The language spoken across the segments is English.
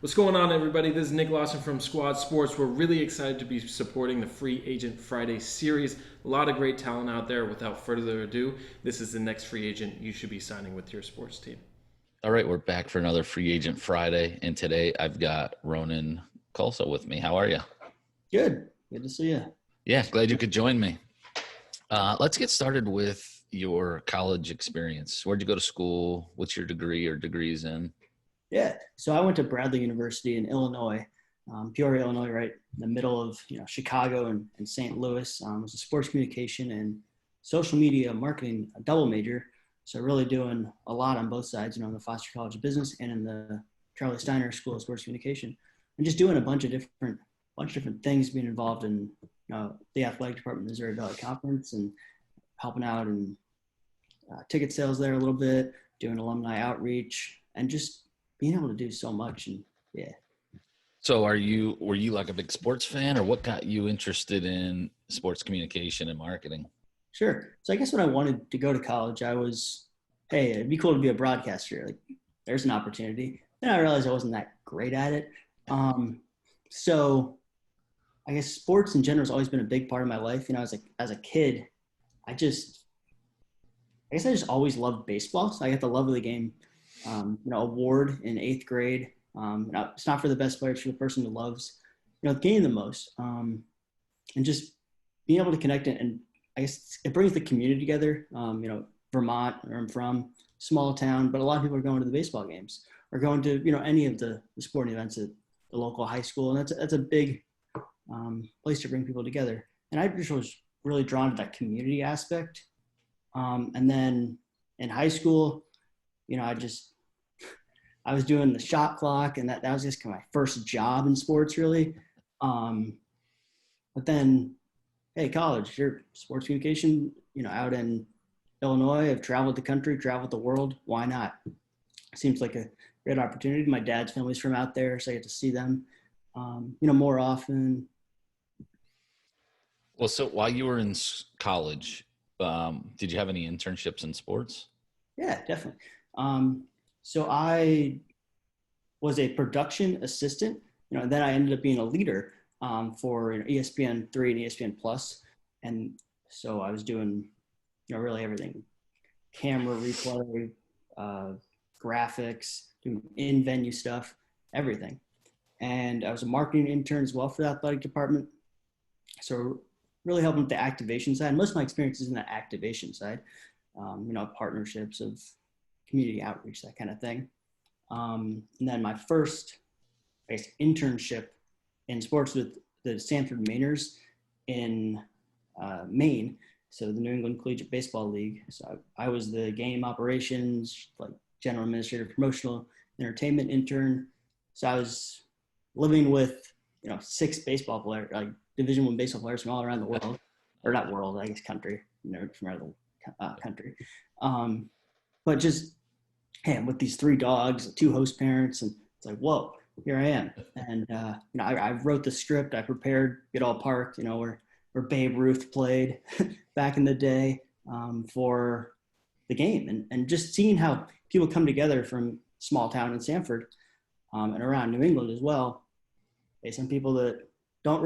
What's going on, everybody? This is Nick Lawson from Squad Sports. We're really excited to be supporting the Free Agent Friday series. A lot of great talent out there. Without further ado, this is the next free agent you should be signing with your sports team. All right, we're back for another Free Agent Friday, and today I've got Ronan Khalsa with me. How are you? Good. Good to see you. Yeah, glad you could join me. Let's get started with your college experience. Where'd you go to school? What's your degree or degrees in? Yeah. So I went to Bradley University in Illinois, Peoria, Illinois, right in the middle of Chicago and St. Louis. It was a sports communication and social media marketing double major. So really doing a lot on both sides, in the Foster College of Business and in the Charlie Steiner School of Sports Communication, and just doing a bunch of different things, being involved in the athletic department of the Missouri Valley Conference and helping out in ticket sales there a little bit, doing alumni outreach, and just being able to do so much. And yeah. So were you like a big sports fan, or what got you interested in sports communication and marketing? Sure. So I guess when I wanted to go to college, I was, hey, it'd be cool to be a broadcaster. Like, there's an opportunity. Then I realized I wasn't that great at it. So I guess sports in general has always been a big part of my life. As a kid, I guess I just always loved baseball. So I got the love of the game, award in 8th grade. It's not for the best player, it's for the person who loves, the game the most. And just being able to connect it, and I guess it brings the community together. Vermont, where I'm from, small town, but a lot of people are going to the baseball games or going to, any of the sporting events at the local high school. And that's a big place to bring people together. And I just was really drawn to that community aspect. And then in high school, I was doing the shot clock, and that was just kind of my first job in sports, really. But then, hey, college, you're sports communication, out in Illinois. I've traveled the country, traveled the world. Why not? Seems like a great opportunity. My dad's family's from out there, so I get to see them, more often. Well, so while you were in college, did you have any internships in sports? Yeah, definitely. So I was a production assistant, and then I ended up being a leader for ESPN3 and ESPN Plus. And so I was doing, really everything: camera replay, graphics, doing in-venue stuff, everything. And I was a marketing intern as well for the athletic department. So really helping with the activation side. Most of my experience is in the activation side, partnerships of community outreach, that kind of thing. And then my first, internship in sports with the Sanford Mainers in Maine, so the New England Collegiate Baseball League. So I was the game operations, like general administrator, promotional entertainment intern. So I was living with 6 baseball players, like Division I baseball players from all around the world, or not world, I guess country, from around the country. But just, hey, I'm with these 3 dogs, 2 host parents, and it's like, whoa, here I am. And I wrote the script, I prepared Goodall Park, where Babe Ruth played back in the day, for the game, and just seeing how people come together from small town in Sanford and around New England as well. Some people that don't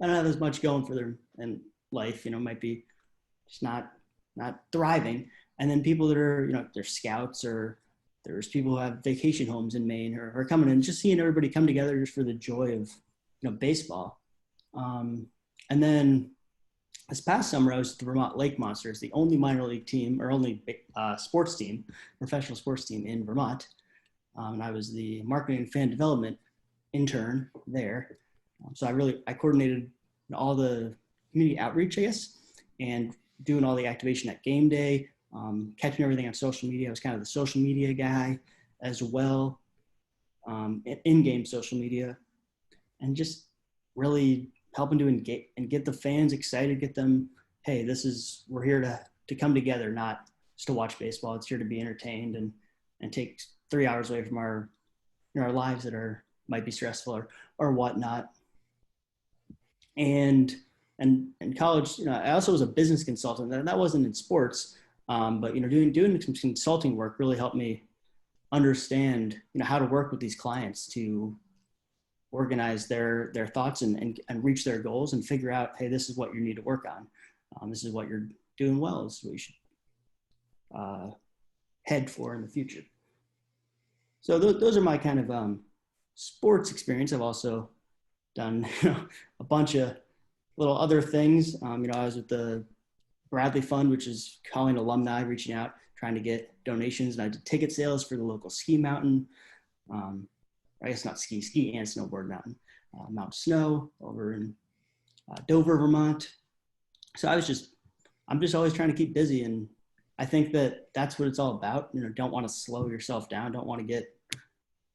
have as much going for them in life, might be just not thriving. And then people that are, they're scouts, or there's people who have vacation homes in Maine or coming in, just seeing everybody come together just for the joy of, baseball. And then this past summer, I was at the Vermont Lake Monsters, the only minor league team, or only sports team, professional sports team in Vermont. And I was the marketing and fan development intern there. So I coordinated all the community outreach, I guess, and doing all the activation at game day, catching everything on social media. I was kind of the social media guy as well, in-game social media, and just really helping to engage and get the fans excited, get them, hey, we're here to come together, not just to watch baseball. It's here to be entertained and take 3 hours away from our lives that might be stressful or whatnot. And in college, I also was a business consultant, and that wasn't in sports, but doing some consulting work really helped me understand, how to work with these clients to organize their thoughts and reach their goals and figure out, hey, this is what you need to work on. This is what you're doing well. This is what you should head for in the future. So those are my kind of sports experience. I've also done a bunch of little other things. I was with the Bradley Fund, which is calling alumni, reaching out, trying to get donations. And I did ticket sales for the local ski mountain. I guess not ski and snowboard mountain, Mount Snow over in Dover, Vermont. So I'm just always trying to keep busy. And I think that that's what it's all about. Don't want to slow yourself down. Don't want to get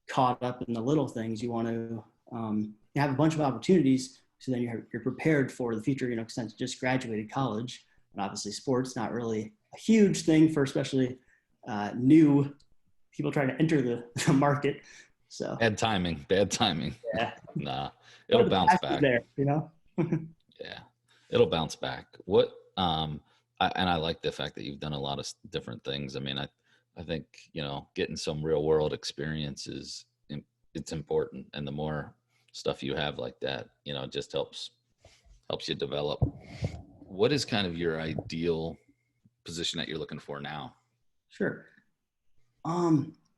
caught up in the little things. You want to have a bunch of opportunities. So then you're prepared for the future, since I just graduated college, and obviously sports, not really a huge thing for especially new people trying to enter the market. So Bad timing. Yeah. Nah, it'll bounce back. There, Yeah, it'll bounce back. I like the fact that you've done a lot of different things. I mean, I think, getting some real world experience it's important. And the more stuff you have like that, it just helps you develop. What is kind of your ideal position that you're looking for now? Sure.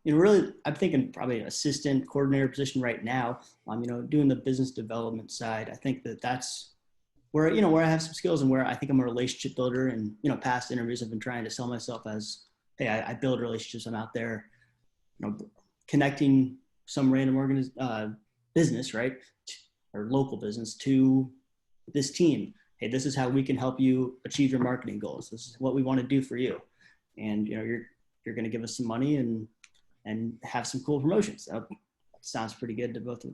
Really, I'm thinking probably an assistant coordinator position right now. Doing the business development side. I think that's where I have some skills and where I think I'm a relationship builder. And past interviews I've been trying to sell myself as, hey, I build relationships. I'm out there, connecting some random business, right, or local business to this team. Hey, this is how we can help you achieve your marketing goals. This is what we want to do for you, and you're going to give us some money and have some cool promotions. That sounds pretty good to both of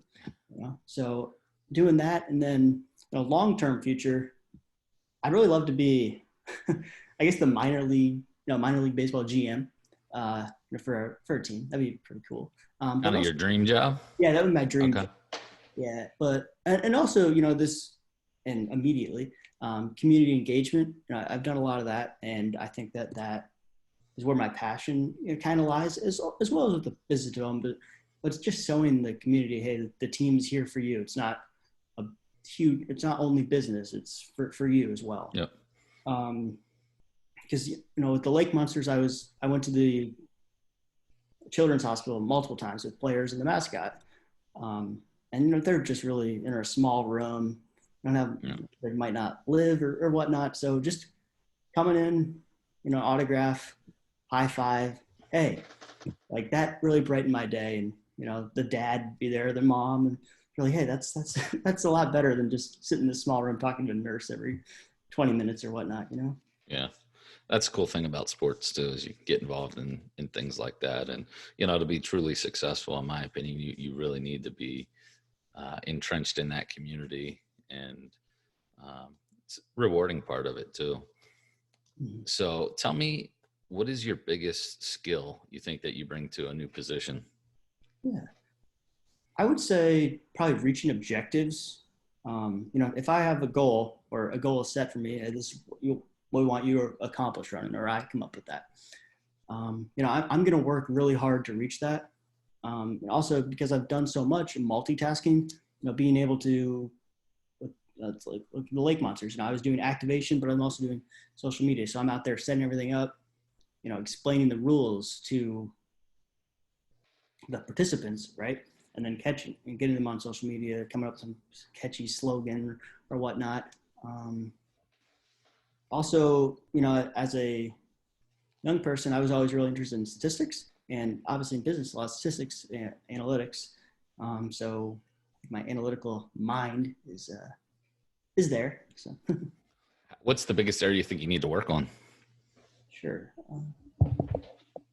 you. So doing that, and then long-term future, I'd really love to be, I guess, the minor league baseball GM for a team. That'd be pretty cool. Kind of your dream job? Yeah, that would be my dream. Okay. Yeah, but and also this, and immediately community engagement. I've done a lot of that, and I think that is where my passion kind of lies, as well as with the business development. But it's just showing the community, hey, the team's here for you. It's not it's not only business. It's for you as well. Yep. Because with the Lake Monsters, I went to the children's hospital multiple times with players and the mascot, and they're just really in a small room. They might not live or whatnot. So just coming in, autograph, high five, hey, like that really brightened my day. And the dad be there, the mom, and really, hey, that's a lot better than just sitting in this small room talking to a nurse every 20 minutes or whatnot. Yeah. That's the cool thing about sports too, is you can get involved in things like that. And, to be truly successful, in my opinion, you really need to be entrenched in that community, and it's a rewarding part of it too. Mm-hmm. So tell me, what is your biggest skill you think that you bring to a new position? Yeah, I would say probably reaching objectives. If I have a goal or a goal is set for me, hey, this is what we want you to accomplish, Ronan, or I come up with that. I'm going to work really hard to reach that. Also, because I've done so much in multitasking, being able to, it's like the Lake Monsters, I was doing activation, but I'm also doing social media. So I'm out there setting everything up, explaining the rules to the participants, right? And then catching and getting them on social media, coming up with some catchy slogan or whatnot. Also, as a young person, I was always really interested in statistics, and obviously in business, a lot of statistics and analytics. So my analytical mind is there. So. What's the biggest area you think you need to work on? Sure.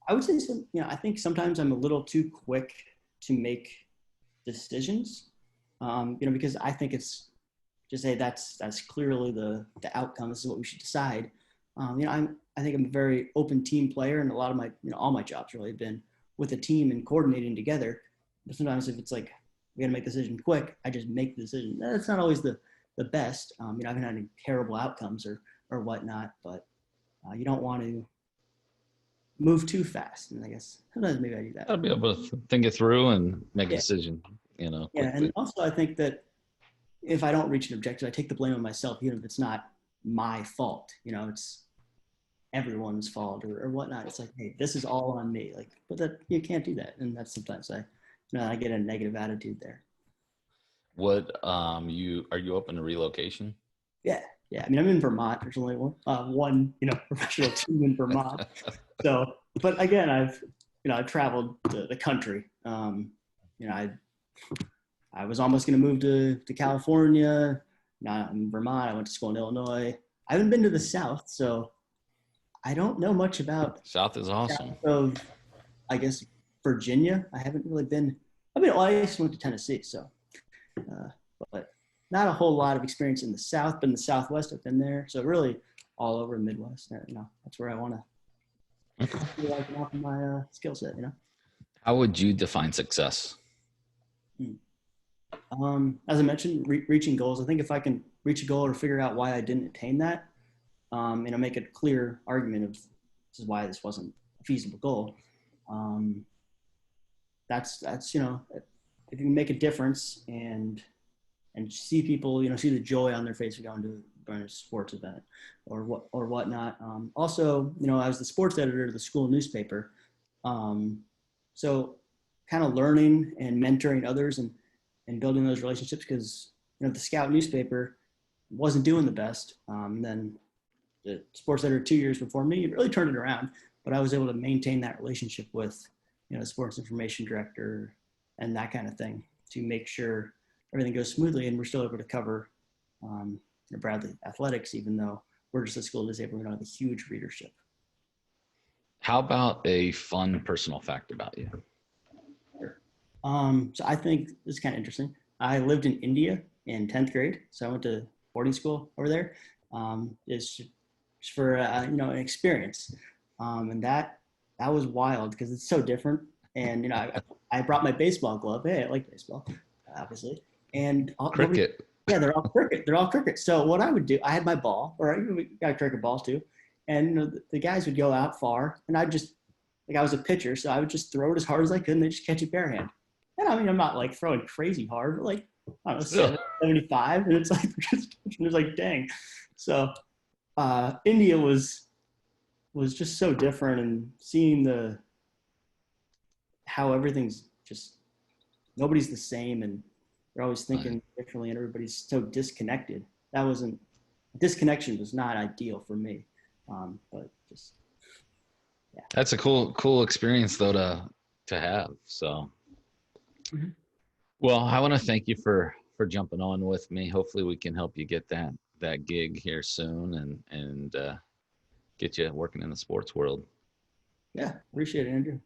I would say, I think sometimes I'm a little too quick to make decisions, because I think it's just, hey, that's clearly the outcome. This is what we should decide. I think I'm a very open team player, and a lot of my, all my jobs really have been with a team and coordinating together. But sometimes if it's like, we got to make the decision quick, I just make the decision. That's not always the best. I haven't had any terrible outcomes or whatnot, but you don't want to move too fast. And I guess sometimes maybe I do that. Gotta be able to think it through and make a Yeah. decision, Yeah. quickly. And also I think that if I don't reach an objective, I take the blame on myself, even if it's not my fault. It's everyone's fault or whatnot. It's like, hey, this is all on me. Like, but that you can't do that. And that's sometimes I get a negative attitude there. What are you open to relocation? Yeah. Yeah. I mean, I'm in Vermont. There's only one professional team in Vermont. So, but again, I've traveled the country. I was almost going to move to California. Now I'm in Vermont. I went to school in Illinois. I haven't been to the South, so I don't know much about South is awesome. south of, I guess, Virginia. I haven't really been. I just went to Tennessee, so, but not a whole lot of experience in the South. But in the Southwest, I've been there. So really, all over the Midwest. That's where I want to feel like off my skill set. How would you define success? As I mentioned, reaching goals. I think if I can reach a goal or figure out why I didn't attain that, make a clear argument of this is why this wasn't a feasible goal. That's if you can make a difference and see people, see the joy on their face of going to a sports event or whatnot. Also, I was the sports editor of the school newspaper, so kind of learning and mentoring others and building those relationships because the Scout newspaper wasn't doing the best. Then the sports editor 2 years before me really turned it around, but I was able to maintain that relationship with the sports information director and that kind of thing to make sure everything goes smoothly and we're still able to cover Bradley athletics, even though we're just a school disabled. We don't have a huge readership. How about a fun personal fact about you? So I think this is kind of interesting. I lived in India in 10th grade. So I went to boarding school over there. It's just for, an experience. And that was wild because it's so different. And, I brought my baseball glove. Hey, I like baseball, obviously. And Cricket. They're all cricket. They're all cricket. So what I would do, I had my ball, or we got a cricket ball too. And the guys would go out far and I was a pitcher. So I would just throw it as hard as I could and they just catch it barehand. And I'm not like throwing crazy hard, but like, I don't know, 75. And it's like, it's like, dang. So India was just so different and seeing how everything's just, nobody's the same and they're always thinking differently and everybody's so disconnected. Disconnection was not ideal for me. But just, yeah. That's a cool experience though to have. So. Mm-hmm. Well, I want to thank you for jumping on with me. Hopefully we can help you get that gig here soon and get you working in the sports world. Yeah, appreciate it, Andrew.